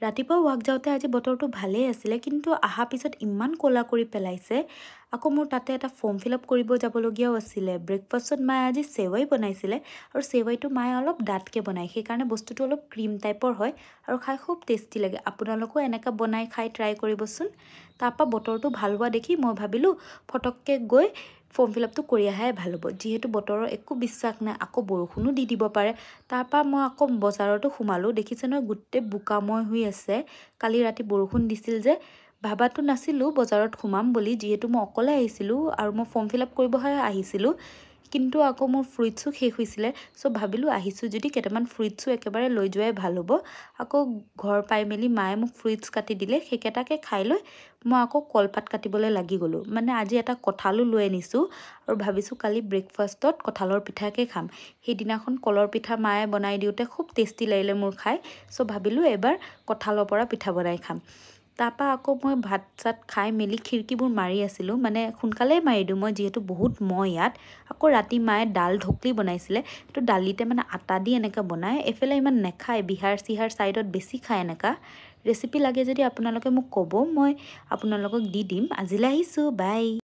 ৰাতিপুৱা ৱাক যাওঁতে আজি বতৰটো ভালেই আছিলে কিন্তু অহা পিছত ইমান ক'লা কৰি পেলাইছে। আকৌ মোৰ তাতে এটা ফৰ্ম ফিল আপ কৰিব যাবলগীয়াও আছিলে। ব্ৰেকফাষ্টত মায়ে আজি চেৱাই বনাইছিলে আৰু চেৱাইটো মায়ে অলপ ডাঠকৈ বনায়, সেইকাৰণে বস্তুটো অলপ ক্ৰীম টাইপৰ হয় আৰু খাই খুব টেষ্টি লাগে। আপোনালোকেও এনেকৈ বনাই খাই ট্ৰাই কৰিবচোন। তাৰপৰা বতৰটো ভাল হোৱা দেখি মই ভাবিলোঁ ফটককৈ গৈ ফৰ্ম ফিল আপটো কৰি অহাই ভাল হ'ব, যিহেতু বতৰৰ একো বিশ্বাস নাই, আকৌ বৰষুণো দি দিব পাৰে। তাৰপৰা মই আকৌ বজাৰতো সোমালোঁ। দেখিছে নহয় গোটেই বোকাময় হৈ আছে। কালি ৰাতি বৰষুণ দিছিল যে, ভাবাতো নাছিলোঁ বজাৰত সোমাম বুলি, যিহেতু মই অকলে আহিছিলোঁ আৰু মই ফৰ্ম ফিল আপ কৰিবহে আহিছিলোঁ। কিন্তু আকৌ মোৰ ফ্ৰুইটছো শেষ হৈছিলে, চ' ভাবিলোঁ আহিছোঁ যদি কেইটামান ফ্ৰুইটছো একেবাৰে লৈ যোৱাই ভাল হ'ব। আকৌ ঘৰ পাই মেলি মায়ে মোক ফ্ৰুইটছ কাটি দিলে, সেইকেইটাকে খাই লৈ মই আকৌ কলপাত কাটিবলৈ লাগি গ'লোঁ। মানে আজি এটা কঁঠালো লৈ আনিছোঁ আৰু ভাবিছোঁ কালি ব্ৰেকফাষ্টত কঁঠালৰ পিঠাকে খাম। সেইদিনাখন কলৰ পিঠা মায়ে বনাই দিওঁতে খুব টেষ্টি লাগিলে মোৰ খাই, চ' ভাবিলোঁ এবাৰ কঁঠালৰ পৰা পিঠা বনাই খাম। তাৰপৰা আকৌ মই ভাত চাত খাই মেলি খিৰিকীবোৰ মাৰি আছিলোঁ, মানে সোনকালেই মাৰি দিওঁ মই, যিহেতু বহুত মহ ইয়াত। আকৌ ৰাতি মায়ে ডাল ঢকলি বনাইছিলে, সেইটো দালিতে মানে আটা দি এনেকৈ বনায়, এইফালে ইমান নেখায়, বিহাৰ চিহাৰ ছাইডত বেছি খায় এনেকুৱা। ৰেচিপি লাগে যদি আপোনালোকে মোক ক'ব, মই আপোনালোকক দি দিম। আজিলৈ আহিছোঁ, বাই।